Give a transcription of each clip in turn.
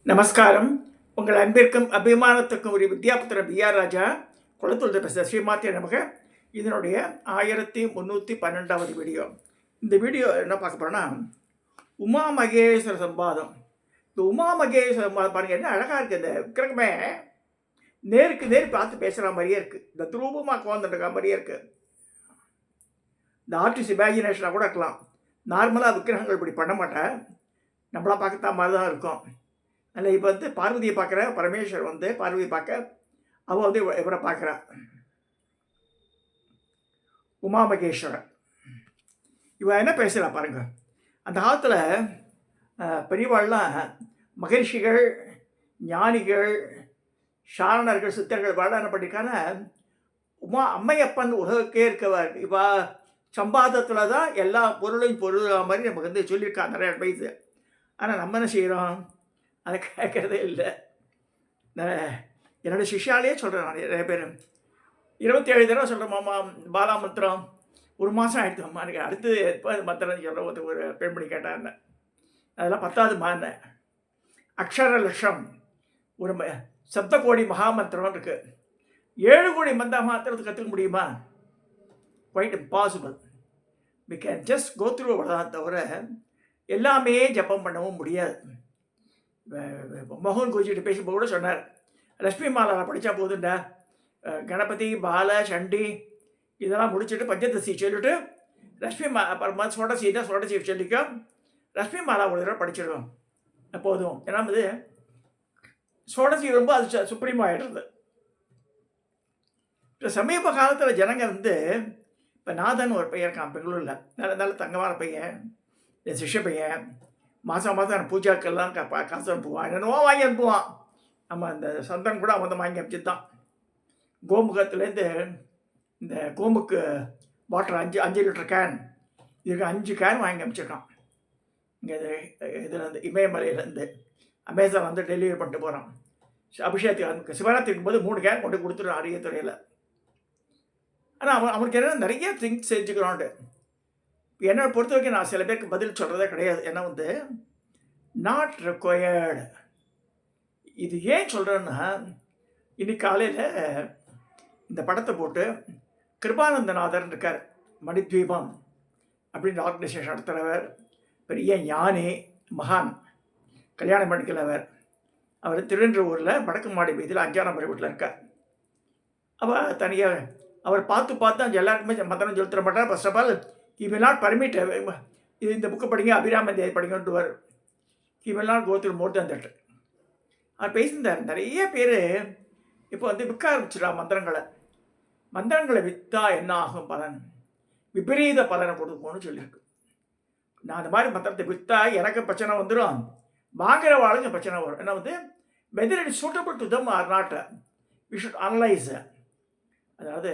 நமஸ்காரம். உங்கள் அன்பிற்கும் அபிமானத்துக்கும் ஒரு வித்யாபுத்திர பிஆர் ராஜா குளத்தூர் பேச ஸ்ரீமாத்திய நமக. இதனுடைய 1312வது வீடியோ. இந்த வீடியோ என்ன பார்க்க போகிறோன்னா, உமா மகேஸ்வர சம்பாதம். இந்த உமா மகேஸ்வர சம்பாதம் பாருங்கள், என்ன அழகாக இருக்குது. இந்த விக்கிரகமே நேருக்கு நேர் பார்த்து பேசுகிற மாதிரியே இருக்குது. இந்த துரூபமாக கோந்துருக்க மாதிரியே இருக்குது. இந்த ஆர்டிஸ்ட் இமேஜினேஷனாக கூட இருக்கலாம். நார்மலாக விக்கிரகங்கள் இப்படி பண்ண மாட்டேன், நம்மளா பார்க்கத்தா மாதிரி தான் இருக்கும். அதில் இப்போ பார்வதியை பார்க்குற பரமேஸ்வர் பார்வதியை பார்க்க அவள் இவரை பார்க்குறா, உமா மகேஸ்வரன். இவன் என்ன பேசுகிறா பாருங்க. அந்த காலத்தில் பெரியவாள்லாம் மகரிஷிகள், ஞானிகள், சாரணர்கள், சித்தர்கள் வாழ என்ன பண்ணியிருக்காங்க, அம்மையப்பன் உலகக்கே இருக்கவர். இப்போ சம்பாதத்தில் தான் எல்லா பொருளையும் பொருளாக மாதிரி நமக்கு சொல்லியிருக்காங்க நிறைய அட்வைஸு. ஆனால் நம்ம என்ன செய்கிறோம், அதை கேட்குறதே இல்லை. என்னோடய சிஷ்யாலே சொல்கிறேன் நான் நிறைய பேர் 27 தடவை சொல்கிறேன், மாமா பாலா மந்திரம் ஒரு மாதம் ஆகிடுது அம்மா, எனக்கு அடுத்து எப்போ மந்திரம் சொல்கிற ஒரு பெண்மணி கேட்டாங்க. அதெல்லாம் 10வது மாறினேன். அக்ஷர லட்சம் ஒரு சப்தகோடி மகாமந்திரம் இருக்குது. 7 கோடி மாத்திரத்தை கற்றுக்க முடியுமா? Quite impossible. We can just go through அவ்வளோதான், தவிர எல்லாமே ஜப்பம் பண்ணவும் முடியாது. மோகன் கோஜிகிட்ட பேசும்போது கூட சொன்னார், லட்சுமி மாலாவில் படித்தா போதுண்டா, கணபதி, பால, சண்டி இதெல்லாம் முடிச்சுட்டு பஞ்சதசி சொல்லிவிட்டு லட்சுமி அப்புறமா சோடசி தான் சோடசி சொல்லிக்கோ, லட்சுமி மாலா ஒரு தடவை படிச்சிடுவோம் போதும். ஏன்னா சோடசி ரொம்ப அது சுப்ரீம் ஆகிடுறது. இப்போ சமீப காலத்தில் ஜனங்க இப்போ நாதன் ஒரு பையன் இருக்கான் பெங்களூரில், நல்ல தங்கமான பையன், என் சிஷ்ய பையன். மாதம் பூஜாக்கெல்லாம் காசு அனுப்புவான், என்னென்னவோ வாங்கி அனுப்புவான். நம்ம அந்த சந்தன் கூட அவன் வாங்கி அனுப்பிச்சு தான். கோமுகத்துலேருந்து இந்த கோமுக்கு வாட்டர் 5 லிட்டர் கேன், இதுக்கு 5 கேன் வாங்கி அனுப்பிச்சிருக்கான். இங்கே இதுலேருந்து இமயமலையிலேருந்து அமேசான் டெலிவரி பண்ணிட்டு போகிறான். அபிஷேகத்துக்கு சிவராத்திரி இருக்கும்போது 3 கேன் கொண்டு கொடுத்துருவான் அரியத்துறையில். ஆனால் அவனுக்கு என்ன நிறைய திங்ஸ் செஞ்சுக்கிறான்ட்டு. என்னை பொறுத்த வரைக்கும் நான் சில பேருக்கு பதில் சொல்கிறதே கிடையாது. ஏன்னா நாட் ரெக்வயர்டு. இது ஏன் சொல்கிறேன்னா, இன்னைக்கு காலையில் இந்த படத்தை போட்டு கிருபானந்தநாதர் இருக்கார், மணித்வீபம் அப்படின்ற ஆர்கனைசேஷன் நடத்துகிறவர், பெரிய ஞானி, மகான், கல்யாணம் பண்ணிக்கிறவர். அவர் திருவென்றூரில் வடக்கு மாடி வீதியில் 5ஆம் நம்பர் வீட்டில் இருக்கார். அவள் தனியாக அவர் பார்த்து அங்கே எல்லாருக்குமே மந்திரம் சொல்லித்தர மாட்டார். First of all he will not permit, இது இந்த புக்கை படிங்க, அபிராம தேவி படிங்கன்ட்டு வரும். he will not go through more than that. அவர் பேசியிருந்தார். நிறைய பேர் இப்போ விற்க ஆரம்பிச்சிடா மந்திரங்களை விற்றா என்ன ஆகும் பலன், விபரீத பலனை கொடுக்கும்னு சொல்லியிருக்கு. நான் அந்த மாதிரி மந்திரத்தை விற்றா எனக்கு பிரச்சனை வந்துடும், வாங்குற வாழ்க்கை பிரச்சனை வரும். ஏன்னா whether it is suitable to them or not, we should analyze. அதாவது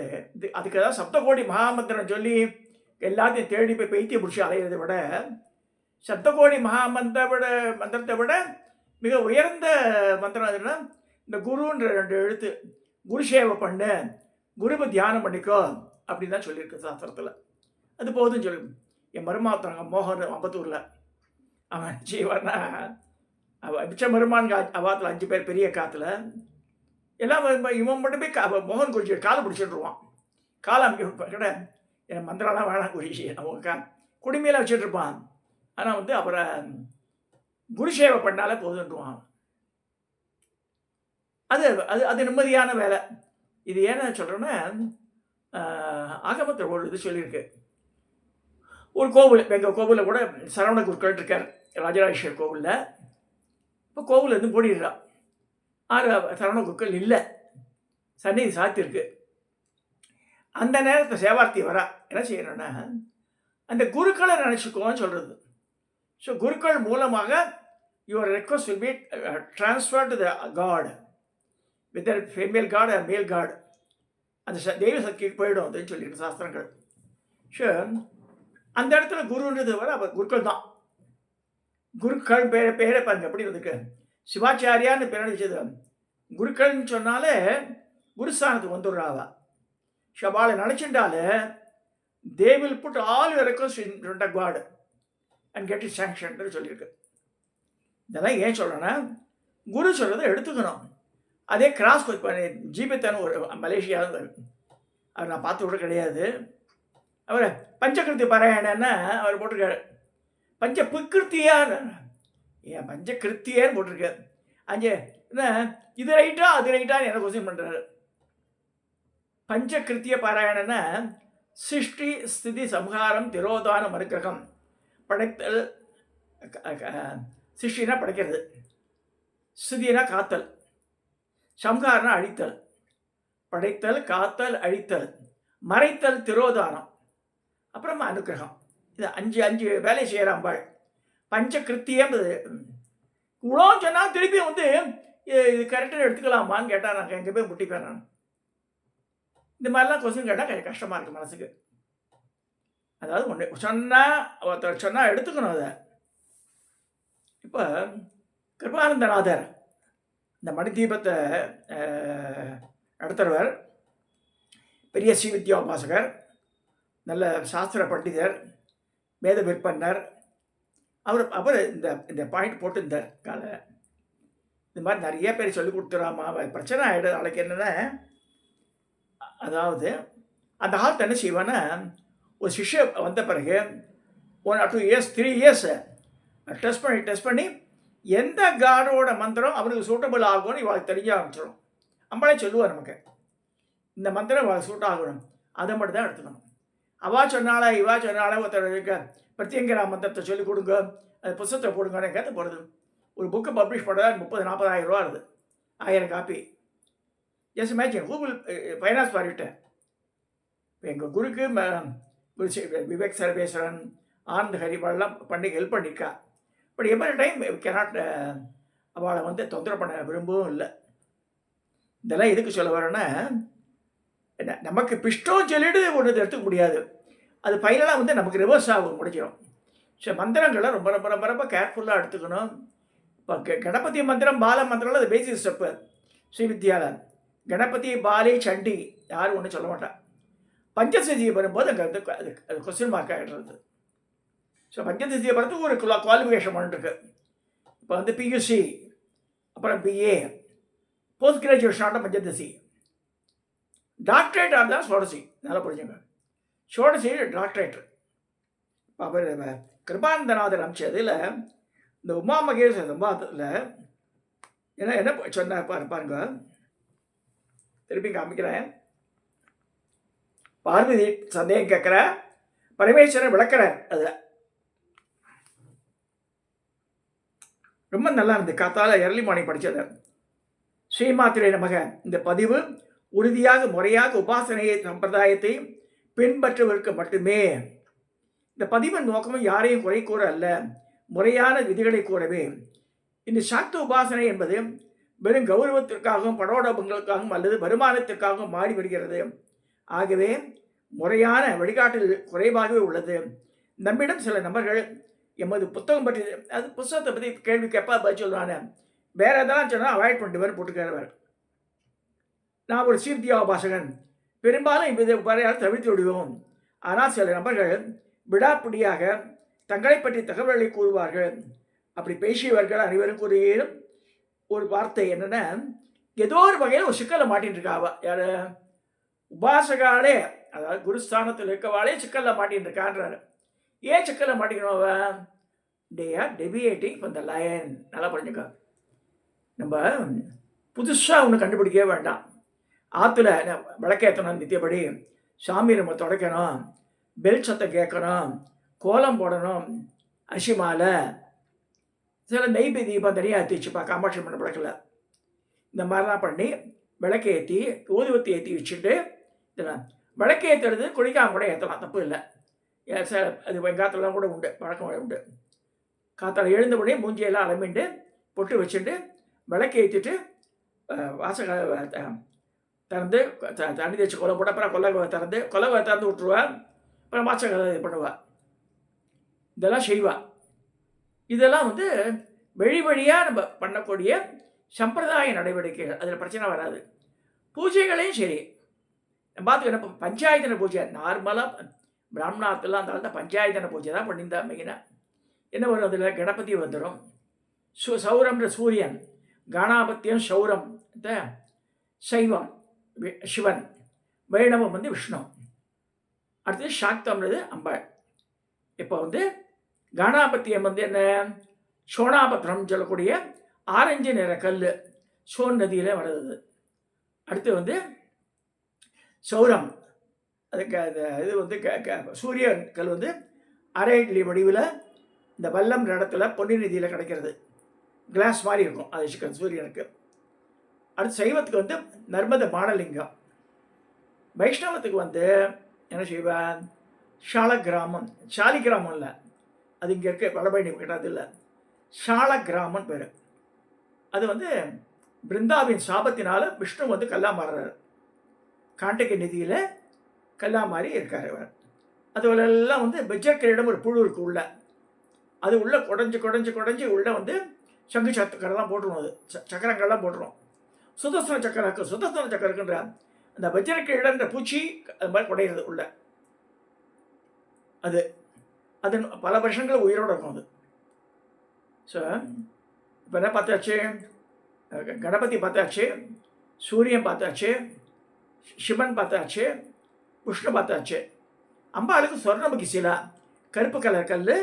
அதுக்கு ஏதாவது சப்தகோடி மகாமந்திரம் சொல்லி எல்லாத்தையும் தேடி போய் பைத்தியம் பிடிச்சி அலையிறதை விட, சப்தகோடி மந்திரத்தை விட மிக உயர்ந்த மந்திரம் எதுனா, இந்த குருன்ற 2 எழுத்து, குரு சேவை பண்ணு, குருவை தியானம் பண்ணிக்கோ அப்படின்னு தான் சொல்லியிருக்கு சாஸ்திரத்தில். அது போதும் சொல்லி. என் மருமாத்தாங்க மோகன் அம்பத்தூரில், அவன் ஜீவனா மிச்ச மருமான் அவாத்தில் 5 பேர் பெரிய காற்றுல எல்லாம் இவன் மட்டும் போய் மோகன் குறிச்சி காலை பிடிச்சிட்டுருவான். காலை அமைக்க கிட்ட என் மந்திரம்லாம் வேணாம் குறிச்சி, அவங்க குடிமையில் வச்சுட்ருப்பான். ஆனால் அவரை குரு சேவை பண்ணாலே போதுன்ட்டுவான். அது அது அது நிம்மதியான வேலை. இது ஏன்னு சொல்கிறேன்னா, ஆகமத்தில் ஒரு இது சொல்லியிருக்கு. ஒரு கோவில், எங்கள் கோவிலில் கூட சரவண குருக்கள் இருக்கார், ராஜராஜேஸ்வர் கோவிலில். இப்போ கோவிலேருந்து போடிடுறான். 6 சரவண குருக்கள் இல்லை, சந்நிதி சாத்தியிருக்கு. அந்த நேரத்தை சேவார்த்தி வரா. என்ன செய்யணும்னா, அந்த குருக்களை நினச்சிக்கோன்னு சொல்கிறது. ஸோ குருக்கள் மூலமாக your request will be transfer to the god, with female god and male god. அந்த தெய்வ சக்திக்கு போயிடும் அப்படின்னு சொல்லியிருக்கு சாஸ்திரங்கள். ஸோ அந்த இடத்துல குருன்றது வர குருக்கள் தான். குருக்கள் பேரை பாருங்க எப்படி இருக்கு. சிவாச்சாரியான்னு பேர் வச்சது. குருக்கள்னு சொன்னாலே குருஸ்தானத்துக்கு வந்துடுறாவா. ஷபாலை நினச்சிட்டாலே they will put all your requests in front of God and get it sanctioned சொல்லியிருக்கு. இதெல்லாம் ஏன் சொல்கிறேன்னா, குரு சொல்கிறத எடுத்துக்கணும். அதே கிராஸ் இப்போ ஜீபித்தான ஒரு மலேசியாவில் அவர் நான் பார்த்து விட கிடையாது. அவர் பஞ்சகிருத்தி பாராயணன்னா அவர் போட்டிருக்காரு. பஞ்ச பிக்கிருத்தியான்னு ஏன் பஞ்சகிருத்தியான்னு போட்டிருக்காரு. அங்கே என்ன இது ரைட்டா அது ரைட்டான்னு என்ன கொஸ்டின் பண்ணுறாரு. பஞ்சகிருத்திய பாராயணன்னா சிருஷ்டி ஸ்திதி சம்ஹாரம் திரோதானம் மறுக்கிரகம். படைத்தல், சிருஷ்டினா படைக்கிறது, ஸ்திதினா காத்தல், சம்ஹாரம்னா அழித்தல், படைத்தல் காத்தல் அழித்தல், மறைத்தல் திரோதானம், அப்புறமா அனுக்கிரகம். இது அஞ்சு வேலை செய்கிற அம்பாள். பஞ்சகிருத்தியம் இவ்வளோ சொன்னால் திருப்பி இது கரெக்டாக எடுத்துக்கலாமான்னு கேட்டால் நான் எங்கே போய் முட்டிப்பேன். நான் இந்த மாதிரிலாம் கொஸ்டின் கேட்டால் கொஞ்சம் கஷ்டமாக இருக்குது மனசுக்கு. அதாவது ஒன்று ஒருத்தர் சொன்னால் எடுத்துக்கணும் அதை. இப்போ கிருபானந்தநாதர் இந்த மணிதீபத்தை நடத்துகிறவர், பெரிய ஸ்ரீவித்யா உபாசகர், நல்ல சாஸ்திர பண்டிதர், வேத விற்பனர். அவர் இந்த பாயிண்ட் போட்டு இந்த இந்த மாதிரி நிறைய பேர் சொல்லி கொடுத்துறாமா பிரச்சனை ஆகிடுது. நாளைக்கு என்னென்னா, அதாவது அந்த காலத்தை என்ன செய்வான்னா, ஒரு சிஷ்ய வந்த பிறகு 1 or 2 years 3 years டெஸ்ட் பண்ணி எந்த காடோட மந்திரம் அவனுக்கு சூட்டபிள் ஆகும்னு இவளுக்கு தெரிய ஆரம்பிச்சிடும். அம்பாளே சொல்லுவார் நமக்கு, இந்த மந்திரம் இவளுக்கு சூட் ஆகணும், அதை மட்டும் தான் எடுத்துக்கணும். அவா சொன்னால இவா சொன்னால ஒருத்தர் பிரத்யங்கரா மந்திரத்தை சொல்லிக் கொடுங்க, அது புத்தகத்தை போடுங்கன்னு கேட்ட போகிறது. ஒரு புக்கை பப்ளிஷ் பண்ண 30,000-40,000 ரூபா இருக்குது, 1000 copy. Yes imagine Google finance பாரிட்டேன். இப்போ எங்கள் குருக்கு விவேக் சர்வேஸ்வரன், ஆனந்த் ஹரிவாள்லாம் பண்ணி ஹெல்ப் பண்ணியிருக்கா. பட் எவ்வளோ டைம் கேனாட் அவளை தொந்தரவு பண்ண விரும்பவும் இல்லை. இதெல்லாம் எதுக்கு சொல்ல வரேன்னா, நமக்கு பிஷ்டம் சொல்லிட்டு ஒன்று எடுத்துக்க முடியாது. அது ஃபைனலாக நமக்கு ரிவர்ஸ் ஆகும், முடிச்சிடும். ஸோ மந்திரங்களை ரொம்ப ரொம்ப ரொம்ப ரொம்ப கேர்ஃபுல்லாக எடுத்துக்கணும். இப்போ கணபதி மந்திரம், பால மந்திரம்லாம் அது பேசிக் ஸ்டெப்பு. ஸ்ரீவித்யாவில் கணபதி, பாலி, சண்டி யாரும் ஒன்றும் சொல்ல மாட்டான். பஞ்சசதியை வரும்போது அங்கே அது கொஸ்டின் மார்க் ஆகிடுறது. ஸோ பஞ்சசதியை வரத்துக்கு ஒரு குவாலிஃபிகேஷன் பண்ணிருக்கு. இப்போ பியூசி, அப்புறம் பிஏ, போஸ்ட் கிராஜுவேஷன் ஆன பஞ்சதசி, டாக்டரேட் ஆனதான் ஷோடசி. நல்லா புரிஞ்சுங்க, ஷோடசி டாக்டரேட். அவர் கிருபானந்தநாதர் அமைச்சதில் இந்த உமா மகேஸ்வர சம்பாதத்தில் என்ன சொன்னார் பாருங்க. திருப்பி காமிக்கிறேன். பார்வதி சந்தேகம் கேட்குற, பரமேஸ்வரன் விளக்குறார். அதில் ரொம்ப நல்லா இருந்தது. காத்தால எர்லி மார்னிங் படித்தது. ஸ்ரீமாத்திரை நமக. இந்த பதிவு உறுதியாக முறையாக உபாசனையை சம்பிரதாயத்தை பின்பற்றுவதற்கு மட்டுமே. இந்த பதிவின் நோக்கமும் யாரையும் குறை கூற அல்ல, முறையான விதிகளை கூறவே. இந்த சாக்த உபாசனை என்பது வெறும் கௌரவத்திற்காகவும் படோடபங்களுக்காகவும் அல்லது வருமானத்திற்காகவும் மாறி வருகிறது. ஆகவே முறையான வழிகாட்டில் குறைவாகவே உள்ளது. நம்மிடம் சில நபர்கள் எமது புத்தகம் பற்றி, அது புத்தகத்தை பற்றி கேள்வி கேட்பா பதில் சொல்கிறானே, வேறு எதாவது சொன்னால் அவாய்ட் பண்ணிட்டு வர போட்டுக்கிறவர். நான் ஒரு ஸ்ரீவித்யா உபாசகன், பெரும்பாலும் இவ்வித வரையால் தவிர்த்து விடுவோம். ஆனால் சில நபர்கள் விடாப்பிடியாக தங்களை பற்றி தகவல்களை கூறுவார்கள். அப்படி பேசியவர்கள் அனைவரும் கூறிய ஒரு வார்த்தை என்னென்னா, ஏதோ ஒரு வகையில் ஒரு சிக்கலை மாட்டின்னு இருக்காவா. யார்? உபாசகாலே, அதாவது குருஸ்தானத்தில் இருக்கவாளே சிக்கலில் மாட்டின்னு இருக்கான்றாரு. ஏன் சிக்கலில் மாட்டிக்கணும் அவன்? They are deviating from the line. நல்லா புரிஞ்சுக்க. நம்ம புதுசாக ஒன்று கண்டுபிடிக்கவே வேண்டாம். ஆற்றுல விளக்கேற்றணும், நித்தியப்படி சாமி நம்ம துடைக்கணும், பெல் சத்தம் கேட்கணும், கோலம் போடணும், அரிசி மாலை, சில நெய்பி தீபம் தனியாக ஏற்றிச்சுப்பா காமாட்சி மண்டப விளக்கில். இந்த மாதிரிலாம் பண்ணி விளக்கேற்றி ஊதுவத்தி ஏற்றி வச்சுட்டு, இதெல்லாம் விளக்கு ஏற்றுறது குளிக்காம கூட ஏற்றலாம், தப்பு இல்லை. அது வெங்காயத்துலாம் கூட உண்டு, பழக்கம் உண்டு. காத்தால் எழுந்தபடியே மூஞ்சியெல்லாம் அலம்பிண்டு பொட்டு வச்சுட்டு விளக்கு ஏற்றிட்டு வாசக திறந்து தண்ணி தேய்ச்சி கொலை போட்டு அப்புறம் கொலவை திறந்து விட்டுருவாள். அப்புறம் வாசக இது பண்ணுவாள். இதெல்லாம் செய்வாள். இதெல்லாம் வழி வழியாக நம்ம பண்ணக்கூடிய சம்பிரதாய நடவடிக்கைகள். அதில் பிரச்சனை வராது. பூஜைகளையும் சரி நம்ம பார்த்துக்க. இப்போ பஞ்சாயத்தன பூஜை நார்மலாக பிராமணாத்தெல்லாம் அந்த காலத்தில் பஞ்சாயத்தன பூஜை தான் பண்ணியிருந்தா மெயினாக. என்ன வரும்? அதில் கணபதி வந்துடும், சௌரம்ன்ற சூரியன், கணாபத்தியம் சௌரம் சைவம் சிவன், வைணவம் வந்து விஷ்ணு, அடுத்தது சாக்தம்ன்றது அம்பாள். இப்போ வந்து கணாபத்தியம் வந்து என்ன, சோனாபத்திரம் சொல்லக்கூடிய ஆரஞ்சு நிற கல் சோன் நதியில் வருது. அடுத்து வந்து சௌரம், அதுக்கு இது வந்து சூரிய கல் வந்து அரை இட்லி வடிவில் இந்த வல்லம் இடத்துல பொன்னி நதியில் கிடைக்கிறது, கிளாஸ் மாதிரி இருக்கும் அது சூரியனுக்கு. அடுத்து சைவத்துக்கு வந்து நர்மத பானலிங்கம். வைஷ்ணவத்துக்கு வந்து என்ன செய்வேன், ஷாலகிராமம், சாலிகிராமம் இல்லை, அது இங்கே இருக்க வடபழனி கிட்டாது இல்லை, ஷாலகிராமன் பேர். அது வந்து பிருந்தாவின் சாபத்தினால விஷ்ணு வந்து கல்லா மாறுறாரு, காண்டக நிதியில் கல்லா மாதிரி இருக்கார் அவர். அதுவெல்லாம் வந்து பெஜர்கிரியிடம் ஒரு புழு இருக்கு உள்ள, அது உள்ள குடஞ்சி குடஞ்சி குடஞ்சி உள்ள வந்து சங்கு சக்கரெல்லாம் போட்டுருவோம், அது சக்கரங்கள்லாம் போட்டுருவோம். சுதர்சன சக்கரக்குன்ற அந்த வஜ்ரக்கிழன்ற பூச்சி அது மாதிரி குடையிறது உள்ள, அது அது பல வருஷங்கள் உயிரோடு இருக்கும் அது. ஸோ இப்போ என்ன பார்த்தாச்சு, கணபதி பார்த்தாச்சு, சூரியன் பார்த்தாச்சு, சிவன் பார்த்தாச்சு, விஷ்ணு பார்த்தாச்சு. அம்பாளுக்கு சொர்ணமுகி சிலா, கருப்பு கலர் கல்,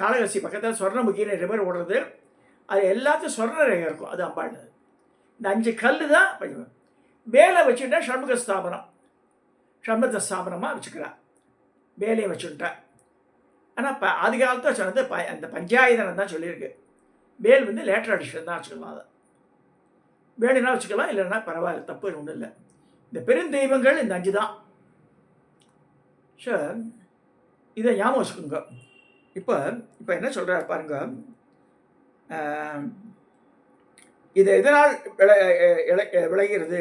காளகசி பக்கத்தில் சொர்ணமுகின்னு ரிவர் ஓடுறது, அது எல்லாத்தையும் சொர்ண ரேகை இருக்கும், அது அம்பாள். இந்த 5 கல் தான் வேலை வச்சுட்டா ஷண்முக ஸ்தாபனம், ஷண்முக ஸ்தாபனமாக வச்சுக்கிறான், வேலையை வச்சுட்டா. ஆனால் இப்போ ஆதி காலத்தில் சொன்னது அந்த பஞ்சாயுதனம் தான் சொல்லியிருக்கு. வேல் வந்து லேட்டர் அடிஷன் தான் வச்சுக்கலாம், அதை வேணுன்னா வச்சுக்கலாம், இல்லைன்னா பரவாயில்ல, தப்பு ஒன்றும் இல்லை. இந்த பெருந்தெய்வங்கள் இந்த 5 தான். ஸோ இதை ஞாபகம் வச்சுக்கோங்க. இப்போ இப்போ என்ன சொல்கிறார் பாருங்க, இது எதனால் விளைகிறது,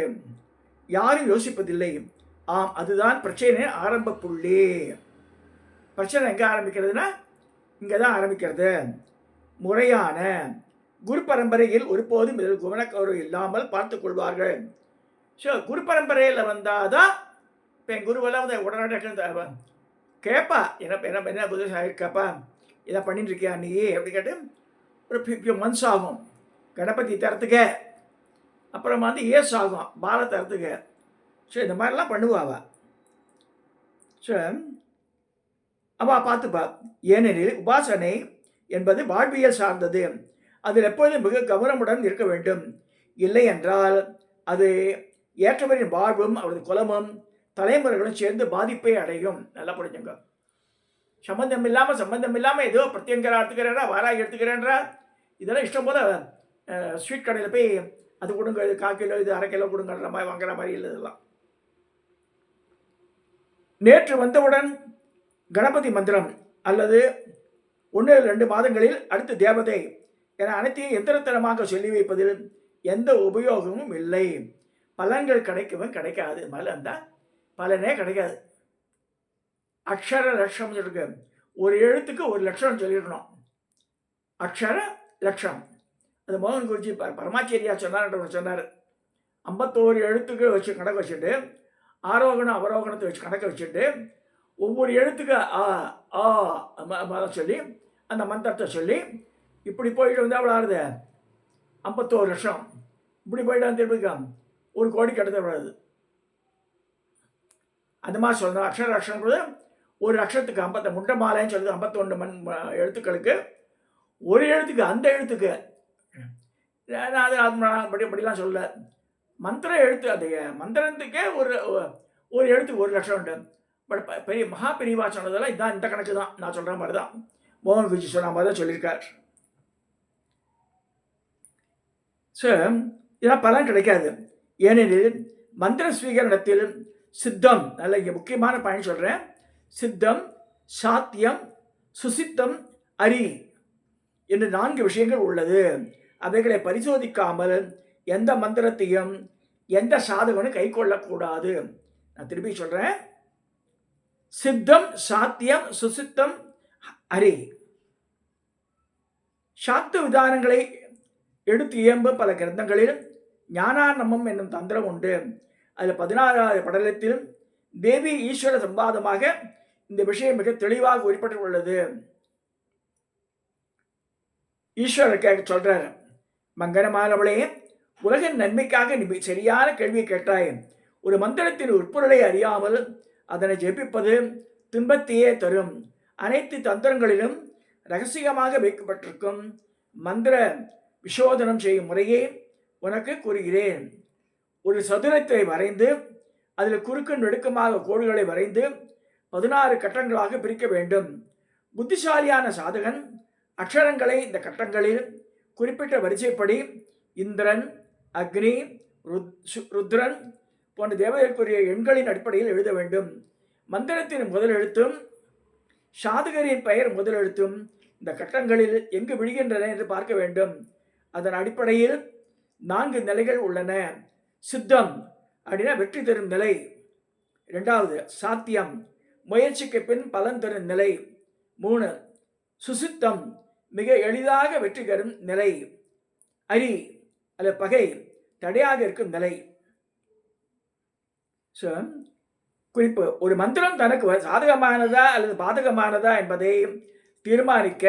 யாரும் யோசிப்பதில்லை. ஆம், அதுதான் பிரச்சனை ஆரம்ப புள்ளி. பிரச்சனை எங்கே ஆரம்பிக்கிறதுனா இங்கே தான் ஆரம்பிக்கிறது. முறையான குரு பரம்பரையில் ஒருபோதும் இதில் குணக்கௌரவம் இல்லாமல் பார்த்து கொள்வார்கள். ஸோ குரு பரம்பரையில் வந்தால் தான், இப்போ என் குருவெல்லாம் வந்து உடனடியாக கேட்பா, என்ன புதுசாக இருக்காப்பா, இதை பண்ணிட்டு இருக்கியா நீ அப்படி கேட்டு ஒரு ஃபியூ மந்த்ஸ் ஆகும் கணபதி தரத்துக்கு, அப்புறமா வந்து இயர்ஸ் ஆகும் பால தரத்துக்கு. ஸோ இந்த மாதிரிலாம் பண்ணுவாவ. ஸோ அவள் பார்த்துப்பா. ஏனெனில் உபாசனை என்பது வாழ்வியல் சார்ந்தது, அதில் எப்போதும் மிக கவனமுடன் இருக்க வேண்டும். இல்லை என்றால் அது ஏற்றவரின் வாழ்வும் அவரது குலமும் தலைமுறைகளும் சேர்ந்து பாதிப்பை அடையும். நல்லா புரிஞ்சுங்க. சம்பந்தம் இல்லாமல் ஏதோ பிரத்யங்கரா எடுத்துக்கிறேன்றா, வாராகி எடுத்துக்கிறேன்றா, இதெல்லாம் இஷ்டம் போல ஸ்வீட் கடையில் போய் அது கொடுங்க, இது 1/4 கிலோ, இது 1/2 கிலோ கொடுங்கன்ற மாதிரி வாங்குற மாதிரி இல்லை. இதெல்லாம் நேற்று வந்தவுடன் கணபதி மந்திரம் அல்லது 1-2 மாதங்களில் அடுத்த தேவதை என அனைத்தையும் எந்திரத்தனமாக சொல்லி வைப்பதில் எந்த உபயோகமும் இல்லை. பலன்கள் கிடைக்காது. மலம் தான் பலனே கிடைக்காது. அக்ஷர லட்சம் இருக்கு, ஒரு எழுத்துக்கு 1 லட்சம் சொல்லிடணும். அக்ஷர லட்சம். அது மோகன் குருஜி பரமாச்சாரியா சொன்னார். 51 எழுத்துக்கு வச்சு கணக்கு வச்சுட்டு, ஆரோகணம் அவரோகணத்தை வச்சு கணக்கை வச்சுட்டு, ஒவ்வொரு எழுத்துக்கு சொல்லி அந்த மந்திரத்தை சொல்லி இப்படி போயிட்டு வந்தால் அவ்வளோ ஆகுது 51 லட்சம். இப்படி போயிட்டு வந்து திருப்பி 1 கோடி கிடத்தக்கூடாது. அந்த மாதிரி சொல்லணும். அக்ஷர லட்சம்ன்றது ஒரு அக்ஷரத்துக்கு 50 முண்டை மாலைன்னு சொல்லுது. 51 எழுத்துக்களுக்கு ஒரு எழுத்துக்கு, அந்த எழுத்துக்கு நான் படிலாம் சொல்ல. மந்திர எழுத்து, அது மந்திரத்துக்கே ஒரு எழுத்துக்கு 1 லட்சம் உண்டு. பட் பெரிய மகா பெரியவா சொன்னதெல்லாம் இதுதான், இந்த கணக்கு தான். நான் சொல்கிற மாதிரி தான் மோகன் குருஜி சொன்ன மாதிரி தான் சொல்லியிருக்கார். ஸோ இதெல்லாம் பலன் கிடைக்காது. ஏனெனில் மந்திர ஸ்வீகரணத்தில் சித்தம், நல்ல இங்கே முக்கியமான பயன் சொல்கிறேன், சித்தம், சாத்தியம், சுசித்தம், அரி என்று 4 விஷயங்கள் உள்ளது. அவைகளை பரிசோதிக்காமல் எந்த மந்திரத்தையும் எந்த சாதகனும் கை கொள்ளக்கூடாது. நான் திருப்பி சொல்கிறேன், சித்தம், சாத்தியம், சுசித்தம், அரி. சாத்து விதானங்களை எடுத்து இயம்பும் பல கிரந்தங்களில் ஞானார்ணமம் என்னும் தந்திரம் உண்டு. அதில் 16வது படலத்தில் தேவி ஈஸ்வர சம்பாதமாக இந்த விஷயம் மிக தெளிவாக குறிப்பிட்டுள்ளது. ஈஸ்வரர் சொல்றார், மங்களமானவளே, உலகின் நன்மைக்காக நீ சரியான கேள்வியை கேட்டாய். ஒரு மந்திரத்தின் உட்பொருளை அறியாமல் அதனை ஜெபிப்பது துன்பத்தையே தரும். அனைத்து தந்திரங்களிலும் ரகசியமாக வைக்கப்பட்டிருக்கும் மந்திர விஷோதனம் செய்யும் முறையை உனக்கு கூறுகிறேன். ஒரு சதுரத்தை வரைந்து அதில் குறுக்கு நெடுக்கமாக கோடுகளை வரைந்து 16 கட்டங்களாக பிரிக்க வேண்டும். புத்திசாலியான சாதகன் அக்ஷரங்களை இந்த கட்டங்களில் குறிப்பிட்ட வரிசைப்படி இந்திரன், அக்னி, ருத்ரன் போன்ற தேவதைக்குரிய எண்களின் அடிப்படையில் எழுத வேண்டும். மந்திரத்தின் முதல் எழுத்தும் சாதகரின் பெயர் முதல் எழுத்தும் இந்த கட்டங்களில் எங்கு விழுகின்றன என்று பார்க்க வேண்டும். அதன் அடிப்படையில் 4 நிலைகள் உள்ளன. சித்தம் அப்படின்னா வெற்றி தரும் நிலை. 2வது சாத்தியம், முயற்சிக்கு பின் பலன் தரும் நிலை. 3 சுசித்தம், மிக எளிதாக வெற்றி தரும் நிலை. அரி அல்லது பகை, தடையாக இருக்கும் நிலை. குறிப்பு: ஒரு மந்திரம் தனக்கு சாதகமானதா அல்லது பாதகமானதா என்பதை தீர்மானிக்க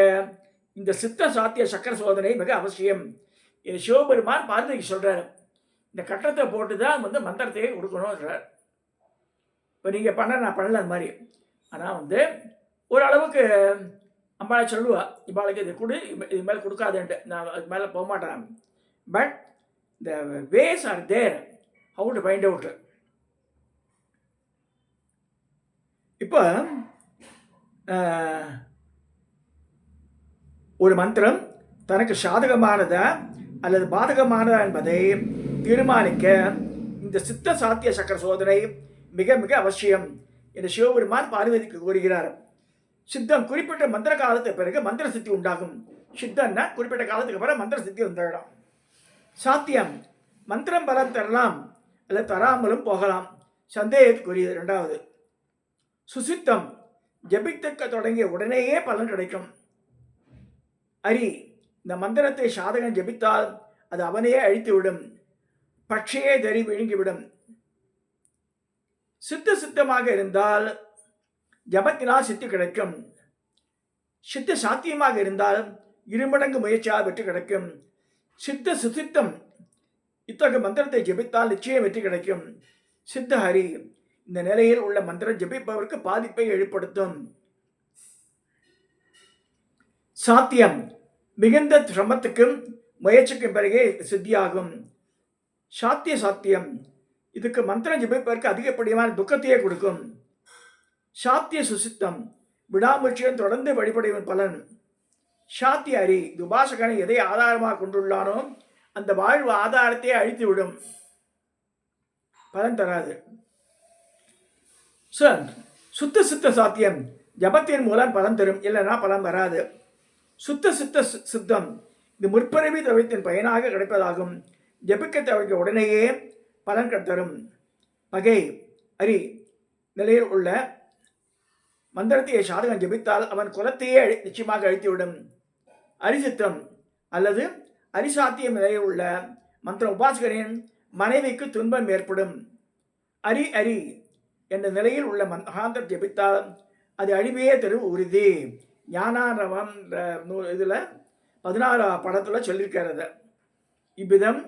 இந்த சித்த சாத்திய சக்கர சோதனை மிக அவசியம். இது சிவபெருமான் பார்வதிக்கு சொல்றார். இந்த கட்டத்தை போட்டு தான் மந்திரத்தையே கொடுக்கணும். இப்போ நீங்கள் பண்ண நான் பண்ணல அந்த மாதிரி. ஆனால் ஓரளவுக்கு அம்பாளை சொல்லுவா, இம்பாளுக்கு இது கொடு, இது மேலே கொடுக்காதுன்ட்டு. நான் அது மேலே போக மாட்டேன். But the ways are there, how to find out. இப்போ ஒரு மந்திரம் தனக்கு சாதகமானதா அல்லது பாதகமானதா என்பதை தீர்மானிக்க இந்த சித்த சாத்திய சக்கர சோதனை மிக மிக அவசியம் என்று சிவபெருமான் பார்வதிக்கு கூறுகிறார். சித்தம் குறிப்பிட்ட மந்திர காலத்துக்கு பிறகு மந்திர சித்தி உண்டாகும். சித்தன்னா குறிப்பிட்ட காலத்துக்கு பிறகு மந்திர சித்தி வந்துவிடும். சாத்தியம், மந்திரம் பலம் தரலாம் அல்லது தராமலும் போகலாம், சந்தேகத்துக்குரியது. 2வது சுசித்தம், ஜபிக்க தொடங்கிய உடனேயே பலன் கிடைக்கும். அரி, இந்த மந்திரத்தை சாதகன் ஜபித்தால் அது அவனையே அழித்துவிடும், பட்சையே தறி விழுங்கிவிடும். சித்தமாக இருந்தால் ஜபத்தினால் சித்தி கிடைக்கும். சித்த சாத்தியமாக இருந்தால் 2 மடங்கு முயற்சியால் வெற்றி கிடைக்கும். சித்த சுசித்தம், இத்தகைய மந்திரத்தை ஜபித்தால் நிச்சயம் வெற்றி கிடைக்கும். சித்த ஹரி, இந்த நிலையில் உள்ள மந்திரம் ஜபிப்பவருக்கு பாதிப்பை ஏற்படுத்தும். சாத்தியம், மிகுந்த சிரமத்துக்கும் முயற்சிக்கும் பிறகே சித்தியாகும். சாத்தியம், இதுக்கு மந்திரம் ஜபிப்பதற்கு அதிகப்படியான துக்கத்தையே கொடுக்கும். சாத்திய சுசித்தம், விடாமுயற்சியுடன் தொடர்ந்து வழிபடுவன் பலன். சாத்திய ஹரி, உபாசகனை எதை ஆதாரமாக கொண்டுள்ளானோ அந்த வாழ்வு ஆதாரத்தை அழித்துவிடும், பலன் தராது. சுத்த சாத்தியம், ஜபத்தின் மூலம் பலன் தரும், இல்லைன்னா பலன் வராது. சித்தம், இது முற்பிறவி தவத்தின் பயனாக கிடைப்பதாகும். ஜபிக்க தவிர்க்க உடனேயே பலன் தரும். பகை அரி நிலையில் உள்ள மந்திரத்தை சாதகன் ஜபித்தால் அவன் குலத்தையே நிச்சயமாக அழித்துவிடும். அரிசித்தம் அல்லது அரிசாத்தியம் நிலையில் உள்ள மந்திர உபாசகரின் மனைவிக்கு துன்பம் ஏற்படும். அரி என்ற நிலையில் உள்ள மந்திரம் ஜபித்தால் அது அழிவையே தரும் உறுதி. ஞானாரவம் இதில் 16 படத்தில் சொல்லியிருக்கிறது. இவ்விதம்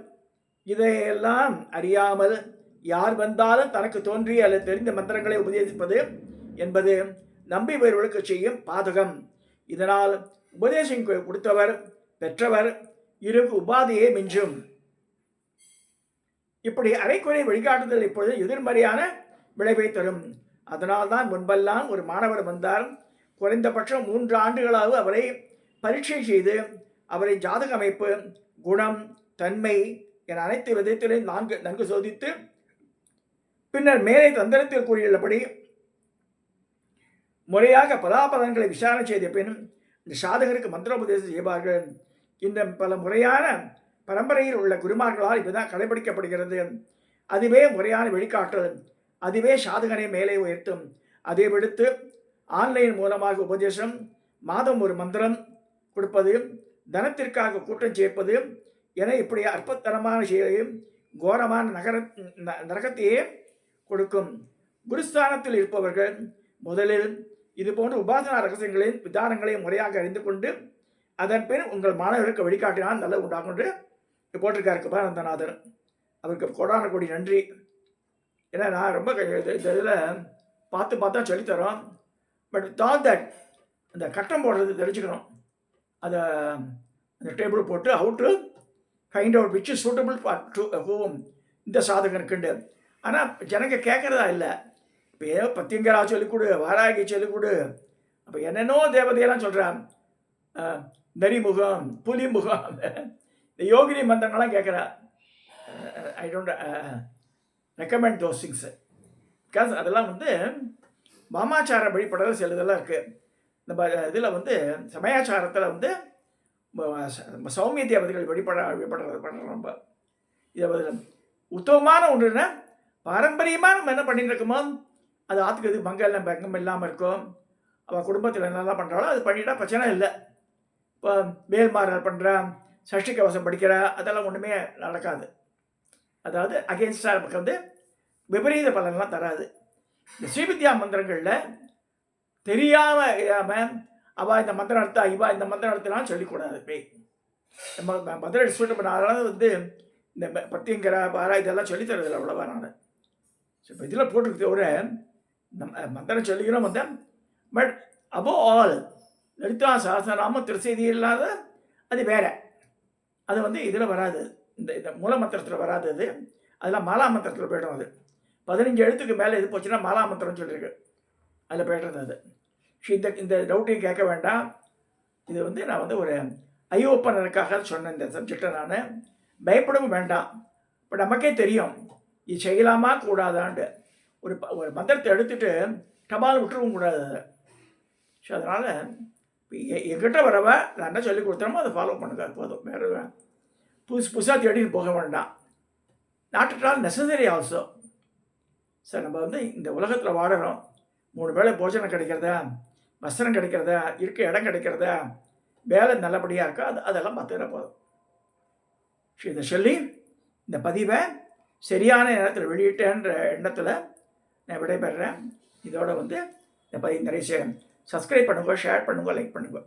இதையெல்லாம் அறியாமல் யார் வந்தாலும் தனக்கு தோன்றிய அல்லது தெரிந்த மந்திரங்களை உபதேசிப்பது என்பது நம்பி வருவர்களுக்கு செய்யும் பாதகம். இதனால் உபதேசம் கொடுத்தவர் பெற்றவர் இருக்கு உபாதியை மிஞ்சும். இப்படி அரைக்குறை வழிகாட்டுதல் இப்பொழுது எதிர்மறையான விளைவை தரும். அதனால்தான் முன்பெல்லாம் ஒரு மாணவர் வந்தார், குறைந்தபட்சம் 3 ஆண்டுகளாக அவரை பரீட்சை செய்து அவரை ஜாதக அமைப்பு, குணம், தன்மை என அனைத்து விதத்திலையும் நன்கு சோதித்து பின்னர் மேலே தந்திரத்தில் கூறியுள்ளபடி முறையாக பலாபலன்களை விசாரணை செய்த பின் இந்த சாதகருக்கு மந்திரோபதேசம் செய்வார்கள். இந்த பல முறையான பரம்பரையில் உள்ள குருமார்களால் இப்படிதான் கடைபிடிக்கப்படுகிறது. அதுவே முறையான வெளிக்காட்டல், அதுவே சாதகனை மேலே உயர்த்தும். அதை விடுத்து ஆன்லைன் மூலமாக உபதேசம், மாதம் ஒரு மந்திரம் கொடுப்பது, தனத்திற்காக கூட்டம் சேர்ப்பது என இப்படி அற்பத்தனமான செயலையும் கோரமான நரகத்தையே கொடுக்கும். குருஸ்தானத்தில் இருப்பவர்கள் முதலில் இது போன்ற உபாசனா ரகசியங்களின் விதானங்களையும் முறையாக அறிந்து கொண்டு அதன் பின் உங்கள் மாணவர்களுக்கு வழிகாட்டினால் நல்ல உண்டாகும் என்று போட்டிருக்காரு கிருபானந்தநாதன். அவருக்கு கோடான கோடி நன்றி. ஏன்னா நான் ரொம்ப இந்த இதில் பார்த்து பார்த்தா சொல்லித்தரோம். பட் தாட் தட் அந்த கட்டம் போடுறது தெரிஞ்சுக்கணும். அதை அந்த டேபிள் போட்டு how to find out which is suitable for to home இந்த சாதகனுக்குண்டு. ஆனால் ஜனங்க கேட்குறதா இல்லை. இப்போ ஏதோ பத்தியங்கரா சொல்லிக் கொடு, வாராகி சொல்லிக் கொடு, அப்போ என்னென்னோ தேவதையெல்லாம் சொல்கிறான். நரிமுகம், புலிமுகம், இந்த யோகினி மந்திரங்கள்லாம் கேட்குறா. I don't recommend those things. Because அதெல்லாம் வந்து வாமாச்சார வழிபடுறது சிலதெல்லாம் இருக்குது. நம்ம இதில் வந்து சமயாச்சாரத்தில் வந்து சௌமிய தேவதைகள் வழிபடுறது பண்ணுறோம். நம்ம இதை உத்தமமான ஒன்றுன்னா பாரம்பரியமாக நம்ம என்ன பண்ணிட்டு இருக்கோமோ அது ஆற்றுக்கிறது பங்கெல்லாம் பங்கம் இல்லாமல் இருக்கும். அவள் குடும்பத்தில் என்னெல்லாம் பண்ணுறாளோ அது பண்ணிட்டா பிரச்சனை இல்லை. இப்போ வேல்மாறல் பண்ணுறா, சஷ்டி கவசம் படிக்கிறா, அதெல்லாம் ஒன்றுமே நடக்காது. அதாவது அகெயின்ஸ்டாக நமக்கு வந்து விபரீத பலன்லாம் தராது. இந்த ஸ்ரீவித்யா மந்திரங்களில் தெரியாமல் அவள் இந்த மந்திரம் எடுத்தா, இவா இந்த மந்திரம் எடுத்துலாம் சொல்லிக்கூடாது. போய் நம்ம மந்திரம் எக்ஸ்பெக்ட் பண்ண அதனால வந்து இந்த பத்தியங்கிற பாரா இதெல்லாம் சொல்லித்தரதில்லை அவ்வளோவா நான். ஸோ இப்போ இதில் போட்டிருக்க ஒரு நம்ம மந்திரம் சொல்லிக்கிறோம் மந்திரம். But above all Lalita Sahasranamam திருச்செய்தி இல்லாத அது வேறு. அது வந்து இதில் வராது, இந்த மூல மந்திரத்தில் வராது. அது அதெல்லாம் மாலா மந்திரத்தில் போய்டும். அது 15 எழுத்துக்கு மேலே இது போச்சுன்னா மாலா மந்திரம்னு சொல்லியிருக்கு, அதில் போய்டுறது. அது இந்த டவுட்டையும் கேட்க வேண்டாம். இது வந்து நான் வந்து ஒரு ஐ ஓப்பனருக்காக சொன்னேன் இந்த சப்ஜெக்டை. நான் பயப்படவும் வேண்டாம். இப்போ நமக்கே தெரியும் இது செய்யலாமா கூடாதான்ட்டு. ஒரு மந்திரத்தை எடுத்துகிட்டு டபால் விட்டுறவும் கூடாது அதை. ஸோ அதனால் எங்கிட்ட வரவ நான் என்ன சொல்லி கொடுத்தோமோ அதை ஃபாலோ பண்ணுங்க, போதும். வேறு புதுசாக தேடிட்டு போக வேண்டாம். Not at all necessary also. Sir நம்ம வந்து இந்த உலகத்தில் வாடுறோம். 3 வேளை போஜனம் கிடைக்கிறதா, வஸ்திரம் கிடைக்கிறதா, இருக்க இடம் கிடைக்கிறதா, வேலை நல்லபடியாக இருக்கா, அதெல்லாம் பார்த்துக்கிற போதும். ஸோ இதை சொல்லி இந்த பதிவை சரியான நேரத்தில் வெளியிட்டேன்ற எண்ணத்தில் நான் விடைபெறுறேன். இதோட வந்து இந்த பதிவு நிறைய சப்ஸ்கிரைப் பண்ணுங்க, ஷேர் பண்ணுங்க, லைக் பண்ணுங்க.